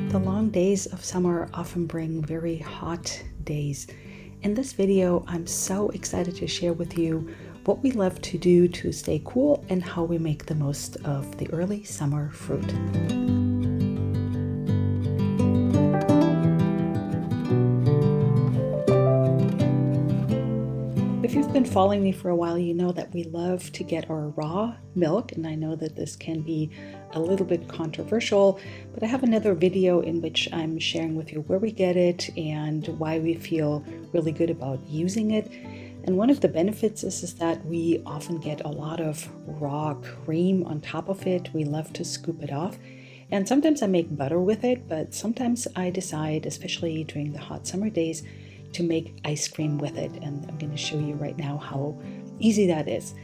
The long days of summer often bring very hot days. In this video, I'm so excited to share with you what we love to do to stay cool and how we make the most of the early summer fruit. If you've been following me for a while, you know that we love to get our raw milk, and I know that this can be a little bit controversial, but I have another video in which I'm sharing with you where we get it and why we feel really good about using it. And one of the benefits is that we often get a lot of raw cream on top of it. We love to scoop it off. And sometimes I make butter with it, but sometimes I decide, especially during the hot summer days, to make ice cream with it, and I'm going to show you right now how easy that is.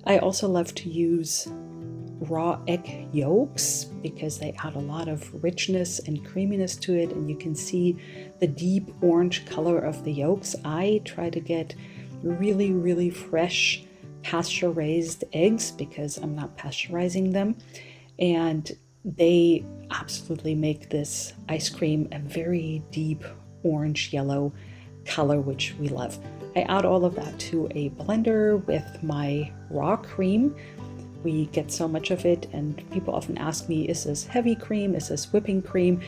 I also love to use raw egg yolks because they add a lot of richness and creaminess to it, and you can see the deep orange color of the yolks. I try to get really fresh pasture raised eggs because I'm not pasteurizing them, and they absolutely make this ice cream a very deep orange yellow color, which we love. I add all of that to a blender with my raw cream. We get so much of it, and people often ask me, is this heavy cream? Is this whipping cream?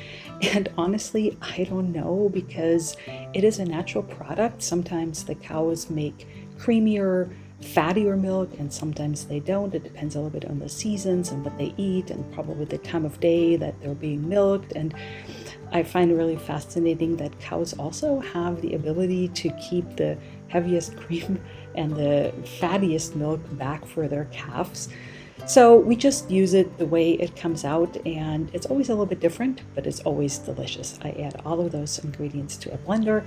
And honestly, I don't know, because it is a natural product. Sometimes the cows make creamier, fattier milk, and sometimes they don't. It depends a little bit on the seasons and what they eat, and probably the time of day that they're being milked. And I find it really fascinating that cows also have the ability to keep the heaviest cream and the fattiest milk back for their calves. So we just use it the way it comes out, and it's always a little bit different, but it's always delicious. I add all of those ingredients to a blender,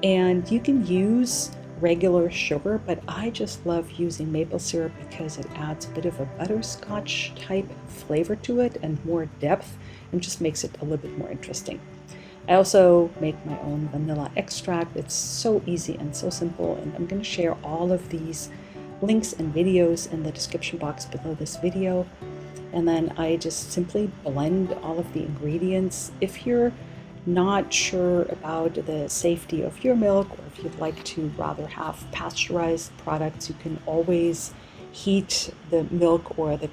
and you can use regular sugar, but I just love using maple syrup because it adds a bit of a butterscotch type flavor to it and more depth, and just makes it a little bit more interesting. I also make my own vanilla extract. It's so easy and so simple, and I'm going to share all of these links and videos in the description box below this video. And then I just simply blend all of the ingredients. If you're not sure about the safety of your milk, or if you'd like to rather have pasteurized products, you can always heat the milk or the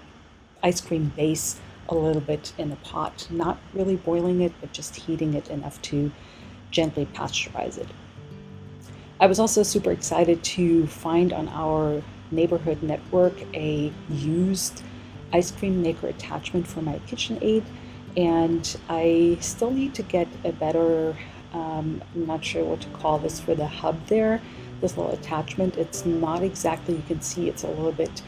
ice cream base a little bit in a pot, not really boiling it, but just heating it enough to gently pasteurize it. I was also super excited to find on our neighborhood network a used ice cream maker attachment for my KitchenAid, and I still need to get a better, I'm not sure what to call this, for the hub there, this little attachment. It's not exactly, you can see it's a little bit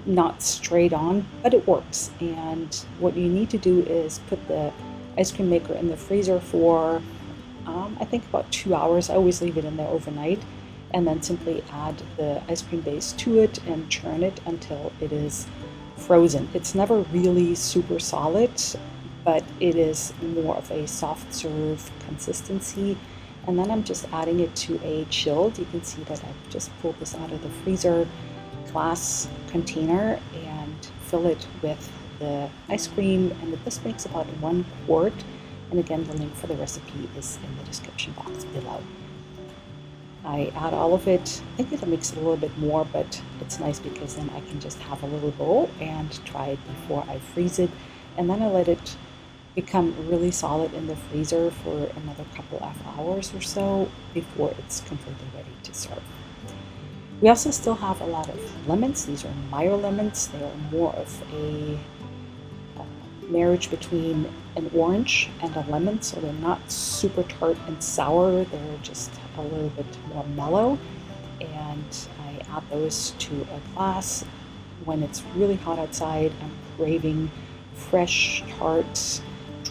not straight on, but it works. And what you need to do is put the ice cream maker in the freezer for I think about 2 hours. I always leave it in there overnight, and then simply add the ice cream base to it and churn it until it is frozen. It's never really super solid, but it is more of a soft serve consistency. And then I'm just adding it to a chilled, you can see that I've just pulled this out of the freezer, glass container, and fill it with the ice cream, and this makes about 1 quart. And again, the link for the recipe is in the description box below. I add all of it. I think it'll mix it a little bit more, but it's nice because then I can just have a little bowl and try it before I freeze it, and then I let it become really solid in the freezer for another couple of hours or so before it's completely ready to serve. We also still have a lot of lemons. These are Meyer lemons. They are more of a marriage between an orange and a lemon, so they're not super tart and sour. They're just a little bit more mellow, and I add those to a glass. When it's really hot outside, I'm craving fresh, tart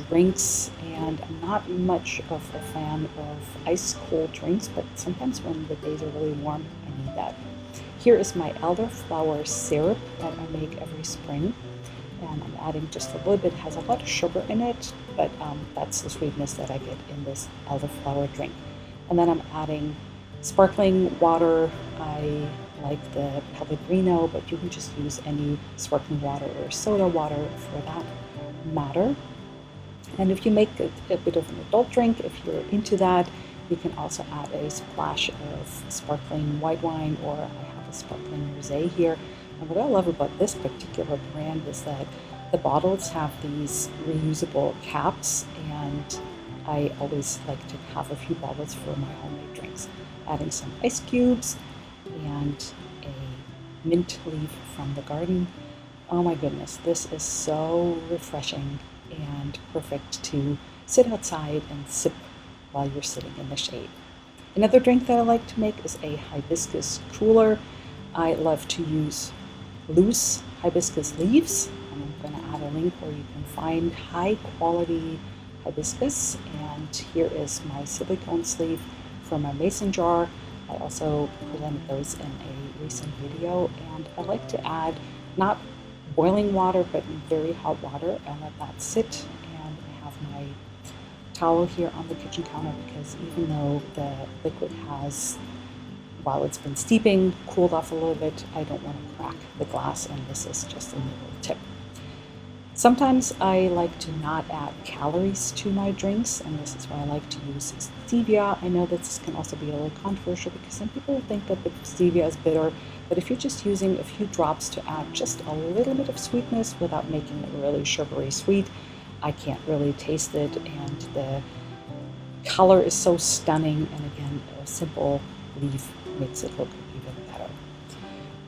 drinks, and I'm not much of a fan of ice cold drinks, but sometimes when the days are really warm, I need that. Here is my elderflower syrup that I make every spring, and I'm adding just a little bit. It has a lot of sugar in it, but that's the sweetness that I get in this elderflower drink. And then I'm adding sparkling water. I like the Pellegrino, but you can just use any sparkling water or soda water for that matter. And if you make a bit of an adult drink, if you're into that, you can also add a splash of sparkling white wine, or I have a sparkling rosé here. And what I love about this particular brand is that the bottles have these reusable caps, and I always like to have a few bottles for my homemade drinks. Adding some ice cubes and a mint leaf from the garden. Oh my goodness, this is so refreshing and perfect to sit outside and sip while you're sitting in the shade. Another drink that I like to make is a hibiscus cooler. I love to use loose hibiscus leaves, and I'm going to add a link where you can find high quality hibiscus. And here is my silicone sleeve from my mason jar. I also presented those in a recent video, and I like to add not boiling water but very hot water. I let that sit, and I have my towel here on the kitchen counter because even though the liquid has, while it's been steeping, cooled off a little bit, I don't want to crack the glass, and this is just a little tip. Sometimes I like to not add calories to my drinks, and this is why I like to use stevia. I know that this can also be a little controversial because some people think that the stevia is bitter, but if you're just using a few drops to add just a little bit of sweetness without making it really sugary sweet, I can't really taste it, and the color is so stunning, and again, a simple leaf makes it look even better.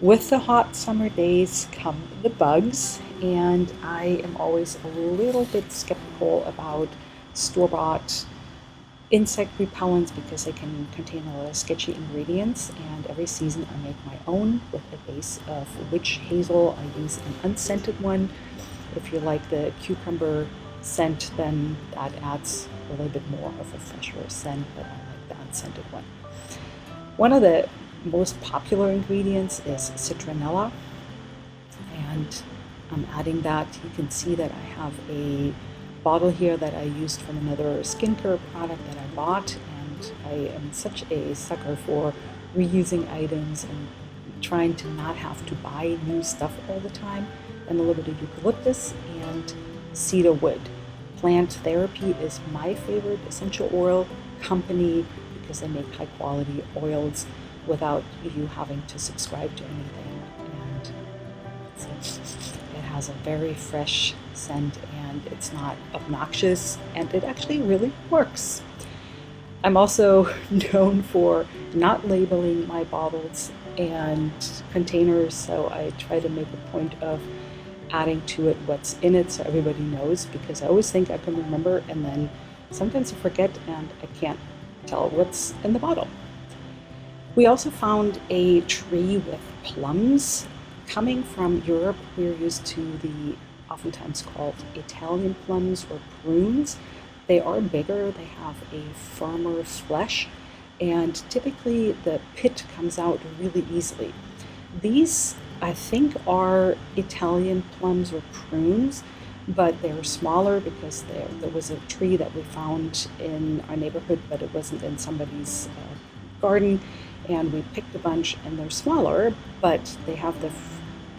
With the hot summer days come the bugs, and I am always a little bit skeptical about store-bought insect repellents because they can contain a lot of sketchy ingredients, and every season I make my own with a base of witch hazel. I use an unscented one. If you like the cucumber scent, then that adds a little bit more of a fresher scent, but I like the unscented one. One of the most popular ingredients is citronella, and I'm adding that. You can see that I have a bottle here that I used from another skincare product that I bought, and I am such a sucker for reusing items and trying to not have to buy new stuff all the time. And a little bit of eucalyptus and cedar wood. Plant Therapy is my favorite essential oil company because they make high quality oils without you having to subscribe to anything, and it has a very fresh scent, and it's not obnoxious, and it actually really works. I'm also known for not labeling my bottles and containers, so I try to make a point of adding to it what's in it so everybody knows, because I always think I can remember, and then sometimes I forget and I can't tell what's in the bottle. We also found a tree with plums coming from Europe. We're used to the oftentimes called Italian plums or prunes. They are bigger, they have a firmer flesh, and typically the pit comes out really easily. These, I think, are Italian plums or prunes, but they're smaller because there was a tree that we found in our neighborhood, but it wasn't in somebody's garden, and we picked a bunch, and they're smaller, but they have the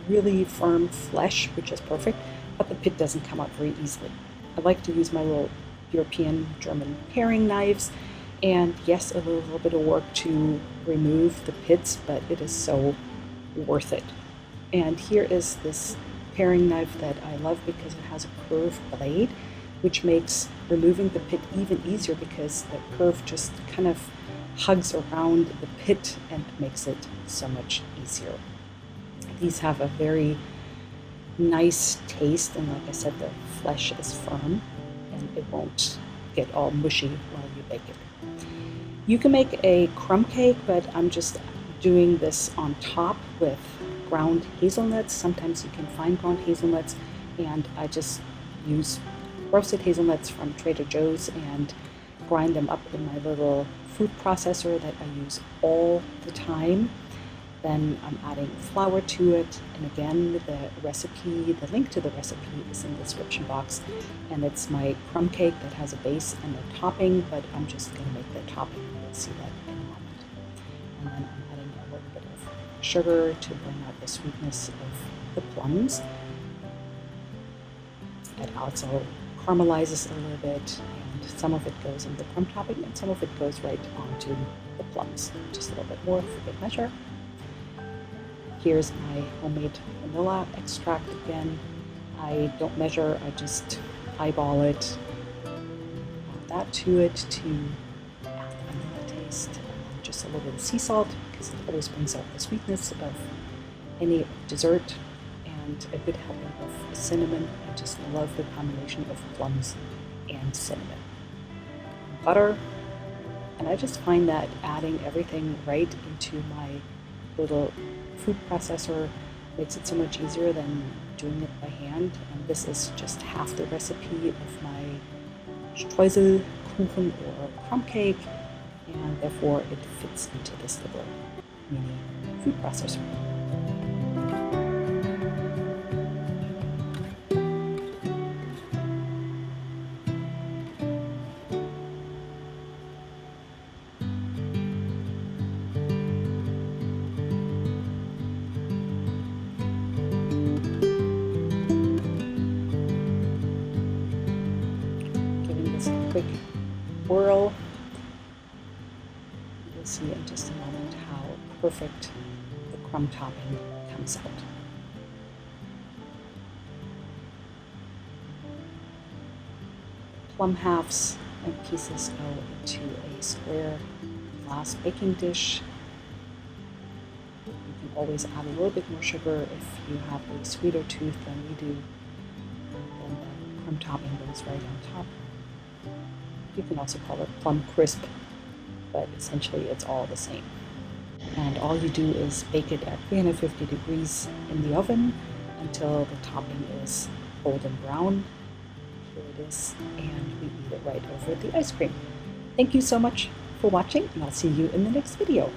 really firm flesh, which is perfect, but the pit doesn't come out very easily. I like to use my little European German paring knives, and yes, a little bit of work to remove the pits, but it is so worth it. And here is this paring knife that I love because it has a curved blade, which makes removing the pit even easier because the curve just kind of hugs around the pit and makes it so much easier. These have a very nice taste, and like I said, the flesh is firm and it won't get all mushy while you bake it. You can make a crumb cake, but I'm just doing this on top with ground hazelnuts. Sometimes you can find ground hazelnuts, and I just use roasted hazelnuts from Trader Joe's and grind them up in my little food processor that I use all the time. Then I'm adding flour to it, and again, the recipe, the link to the recipe is in the description box, and it's my crumb cake that has a base and a topping, but I'm just going to make the topping. You'll see that in a moment. And then I'm adding a little bit of sugar to bring out the sweetness of the plums. I'd also caramelizes a little bit, and some of it goes in the crumb topping and some of it goes right onto the plums. Just a little bit more for good measure. Here's my homemade vanilla extract again. I don't measure, I just eyeball it. Add that to it to add the vanilla taste. And just a little bit of sea salt, because it always brings out the sweetness of any dessert, and a good helping of cinnamon. I just love the combination of plums and cinnamon. Butter, and I just find that adding everything right into my little food processor makes it so much easier than doing it by hand. And this is just half the recipe of my Streuselkuchen or crumb cake, and therefore it fits into this little mini food processor. Quick whirl. You'll see in just a moment how perfect the crumb topping comes out. Plum halves and pieces go into a square glass baking dish. You can always add a little bit more sugar if you have a sweeter tooth than we do. And the crumb topping goes right on top. You can also call it plum crisp, but essentially it's all the same. And all you do is bake it at 350 degrees in the oven until the topping is golden brown. Here it is, and we eat it right over the ice cream. Thank you so much for watching, and I'll see you in the next video.